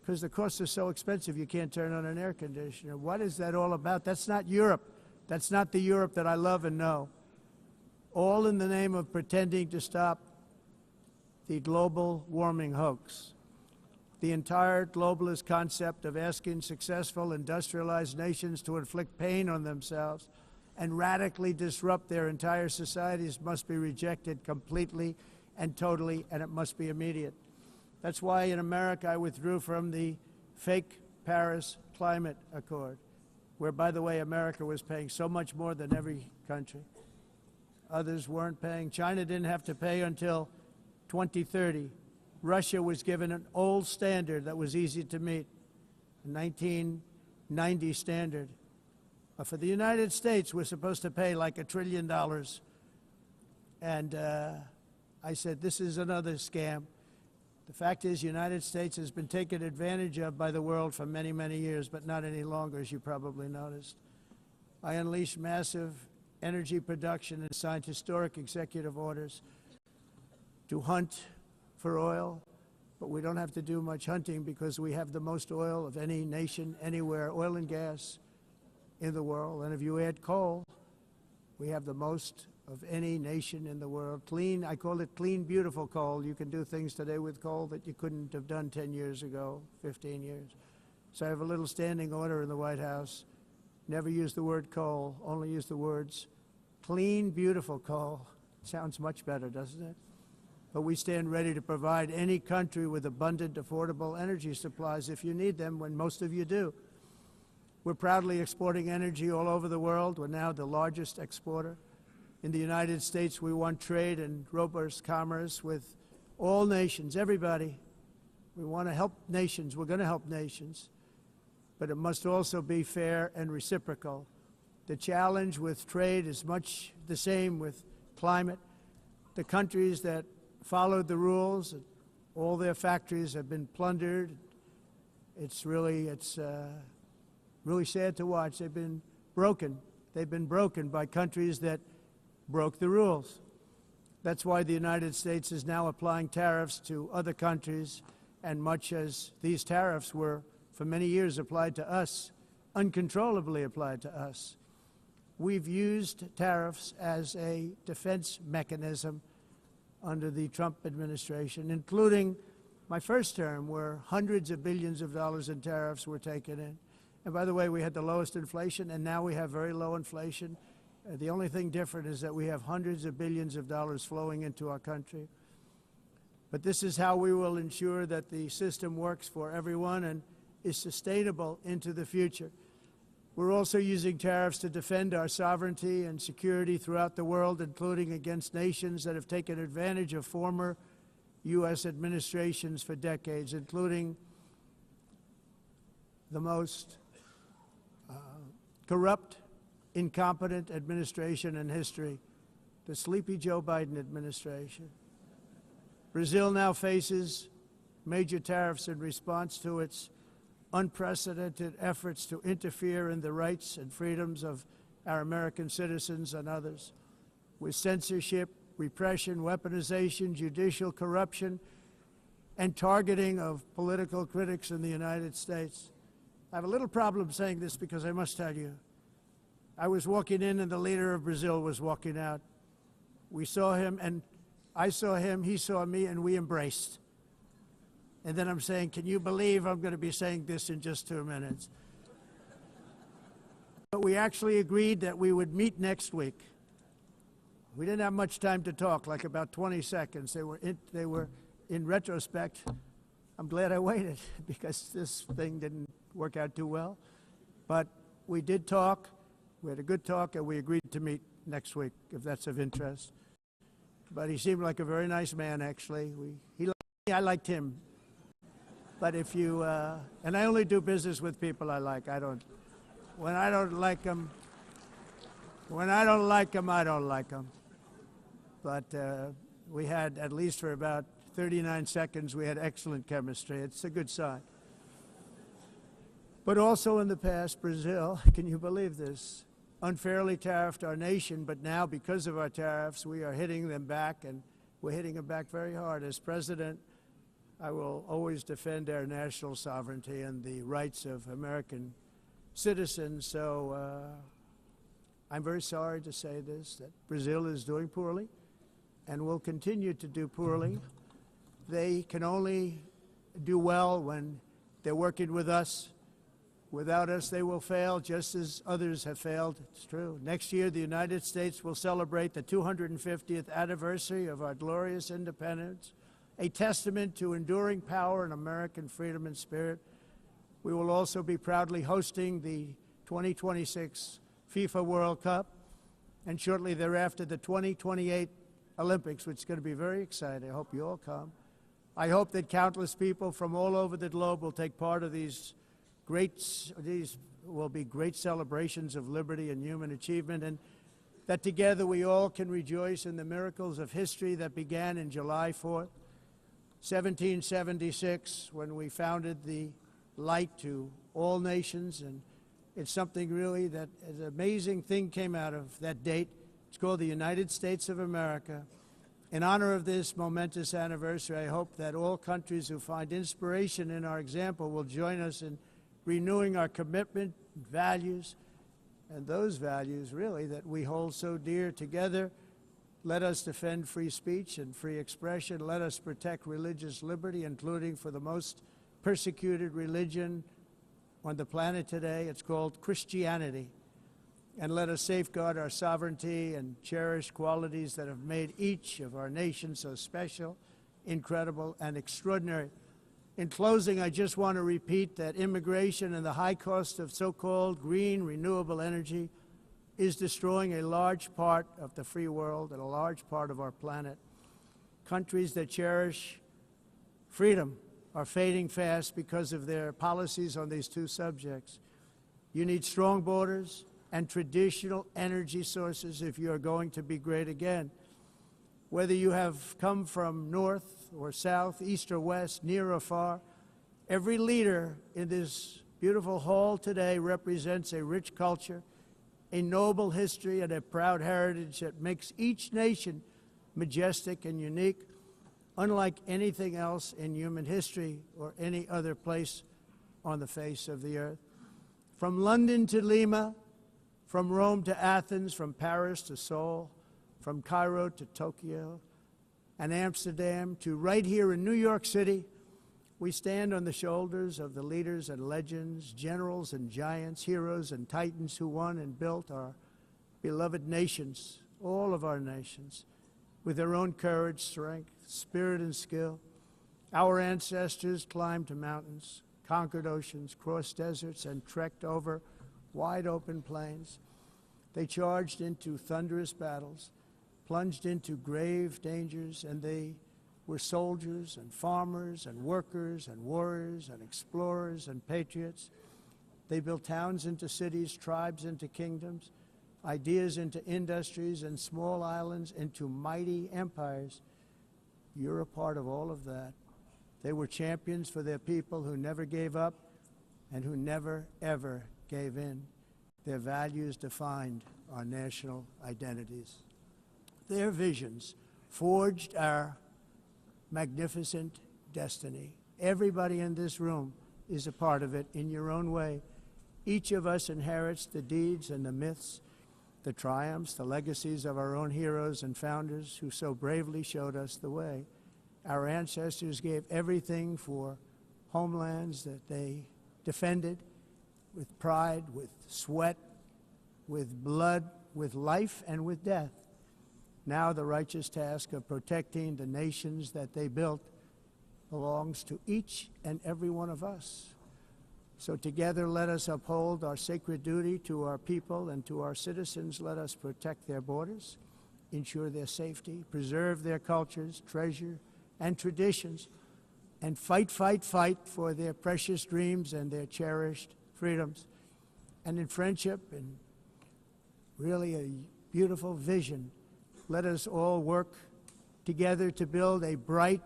because the costs are so expensive you can't turn on an air conditioner. What is that all about? That's not Europe. That's not the Europe that I love and know. All in the name of pretending to stop the global warming hoax. The entire globalist concept of asking successful industrialized nations to inflict pain on themselves and radically disrupt their entire societies must be rejected completely and totally, and it must be immediate. That's why in America I withdrew from the fake Paris Climate Accord, where, by the way, America was paying so much more than every country. Others weren't paying. China didn't have to pay until 2030. Russia was given an old standard that was easy to meet, a 1990 standard. For the United States, we're supposed to pay like $1 trillion. And I said, this is another scam. The fact is, the United States has been taken advantage of by the world for many, many years, but not any longer, as you probably noticed. I unleashed massive energy production and signed historic executive orders to hunt for oil, but we don't have to do much hunting because we have the most oil of any nation anywhere, oil and gas in the world. And if you add coal, we have the most of any nation in the world. Clean, I call it clean, beautiful coal. You can do things today with coal that you couldn't have done 10 years ago, 15 years. So I have a little standing order in the White House. Never use the word coal, only use the words clean, beautiful coal. Sounds much better, doesn't it? But we stand ready to provide any country with abundant, affordable energy supplies if you need them, when most of you do. We're proudly exporting energy all over the world. We're now the largest exporter. In the United States, we want trade and robust commerce with all nations, everybody. We want to help nations. We're going to help nations. But it must also be fair and reciprocal. The challenge with trade is much the same with climate. The countries that followed the rules, all their factories have been plundered. It's really sad to watch. They've been broken. They've been broken by countries that broke the rules. That's why the United States is now applying tariffs to other countries, and much as these tariffs were for many years applied to us, uncontrollably applied to us. We've used tariffs as a defense mechanism under the Trump administration, including my first term, where hundreds of billions of dollars in tariffs were taken in. And by the way, we had the lowest inflation, and now we have very low inflation. The only thing different is that we have hundreds of billions of dollars flowing into our country. But this is how we will ensure that the system works for everyone and is sustainable into the future. We're also using tariffs to defend our sovereignty and security throughout the world, including against nations that have taken advantage of former U.S. administrations for decades, including the most corrupt, incompetent administration in history, the sleepy Joe Biden administration. Brazil now faces major tariffs in response to its unprecedented efforts to interfere in the rights and freedoms of our American citizens and others, with censorship, repression, weaponization, judicial corruption, and targeting of political critics in the United States. I have a little problem saying this because I must tell you, I was walking in and the leader of Brazil was walking out. We saw him, and I saw him, he saw me, and we embraced. And then I'm saying, can you believe I'm going to be saying this in just 2 minutes? But we actually agreed that we would meet next week. We didn't have much time to talk, like about 20 seconds. They were in retrospect, I'm glad I waited because this thing didn't work out too well. But we did talk. We had a good talk, and we agreed to meet next week, if that's of interest. But he seemed like a very nice man, actually. He liked me, I liked him. But if you, and I only do business with people I like. When I don't like them, I don't like them. But we had, at least for about 39 seconds, we had excellent chemistry. It's a good sign. But also in the past, Brazil, can you believe this, unfairly tariffed our nation, but now because of our tariffs, we are hitting them back, and we're hitting them back very hard. As President I will always defend our national sovereignty and the rights of American citizens. So I'm very sorry to say this, that Brazil is doing poorly and will continue to do poorly. They can only do well when they're working with us. Without us, they will fail, just as others have failed. It's true. Next year, the United States will celebrate the 250th anniversary of our glorious independence, a testament to enduring power and American freedom and spirit. We will also be proudly hosting the 2026 FIFA World Cup, and shortly thereafter, the 2028 Olympics, which is going to be very exciting. I hope you all come. I hope that countless people from all over the globe will take part of these will be great celebrations of liberty and human achievement, and that together we all can rejoice in the miracles of history that began in July 4th, 1776, when we founded the light to all nations. And it's something really that an amazing thing came out of that date. It's called the United States of America. In honor of this momentous anniversary, I hope that all countries who find inspiration in our example will join us in renewing our commitment, values, and those values, really, that we hold so dear. Together, let us defend free speech and free expression. Let us protect religious liberty, including for the most persecuted religion on the planet today. It's called Christianity. And let us safeguard our sovereignty and cherish qualities that have made each of our nations so special, incredible, and extraordinary. In closing, I just want to repeat that immigration and the high cost of so-called green renewable energy is destroying a large part of the free world and a large part of our planet. Countries that cherish freedom are fading fast because of their policies on these two subjects. You need strong borders and traditional energy sources if you are going to be great again. Whether you have come from north or south, east or west, near or far, every leader in this beautiful hall today represents a rich culture, a noble history, and a proud heritage that makes each nation majestic and unique, unlike anything else in human history or any other place on the face of the earth. From London to Lima, from Rome to Athens, from Paris to Seoul, from Cairo to Tokyo and Amsterdam to right here in New York City, we stand on the shoulders of the leaders and legends, generals and giants, heroes and titans who won and built our beloved nations, all of our nations, with their own courage, strength, spirit, and skill. Our ancestors climbed mountains, conquered oceans, crossed deserts, and trekked over wide open plains. They charged into thunderous battles, plunged into grave dangers, and they were soldiers and farmers and workers and warriors and explorers and patriots. They built towns into cities, tribes into kingdoms, ideas into industries, and small islands into mighty empires. You're a part of all of that. They were champions for their people who never gave up and who never, ever gave in. Their values defined our national identities. Their visions forged our magnificent destiny. Everybody in this room is a part of it in your own way. Each of us inherits the deeds and the myths, the triumphs, the legacies of our own heroes and founders who so bravely showed us the way. Our ancestors gave everything for homelands that they defended with pride, with sweat, with blood, with life, and with death. Now the righteous task of protecting the nations that they built belongs to each and every one of us. So together let us uphold our sacred duty to our people and to our citizens. Let us protect their borders, ensure their safety, preserve their cultures, treasure, and traditions, and fight, fight, fight for their precious dreams and their cherished freedoms. And in friendship and really a beautiful vision, let us all work together to build a bright,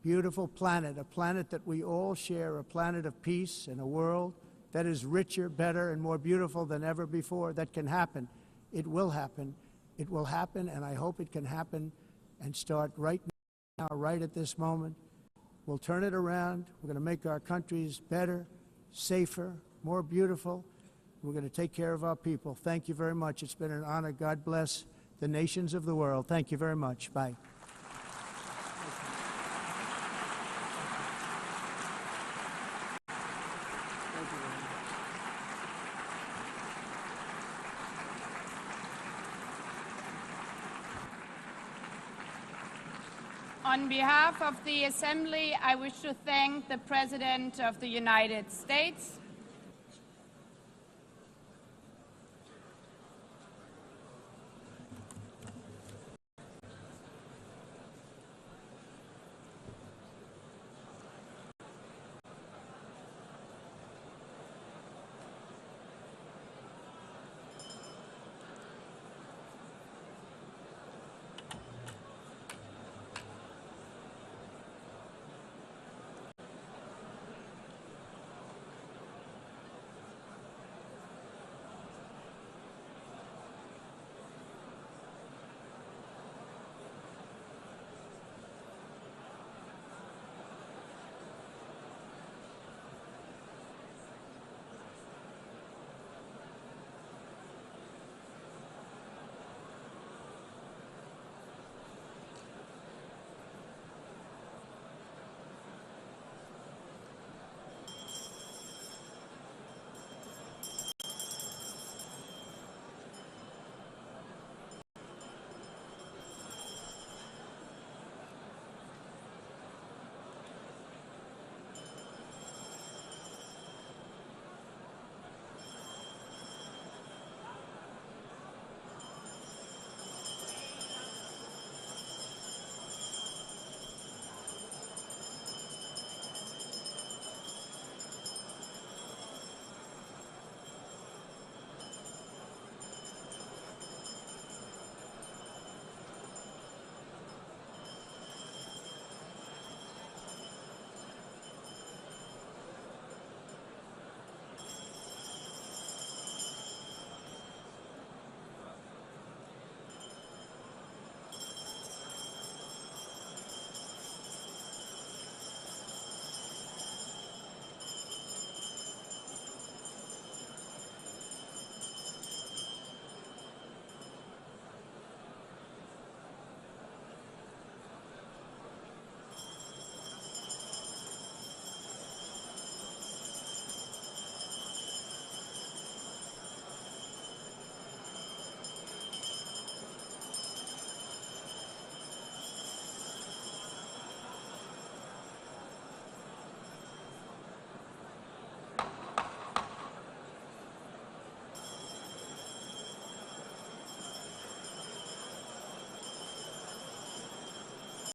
beautiful planet, a planet that we all share, a planet of peace and a world that is richer, better, and more beautiful than ever before. That can happen. It will happen. It will happen, and I hope it can happen and start right now, right at this moment. We'll turn it around. We're going to make our countries better, safer, more beautiful. We're going to take care of our people. Thank you very much. It's been an honor. God bless the nations of the world. Thank you very much. Bye. On behalf of the Assembly, I wish to thank the President of the United States,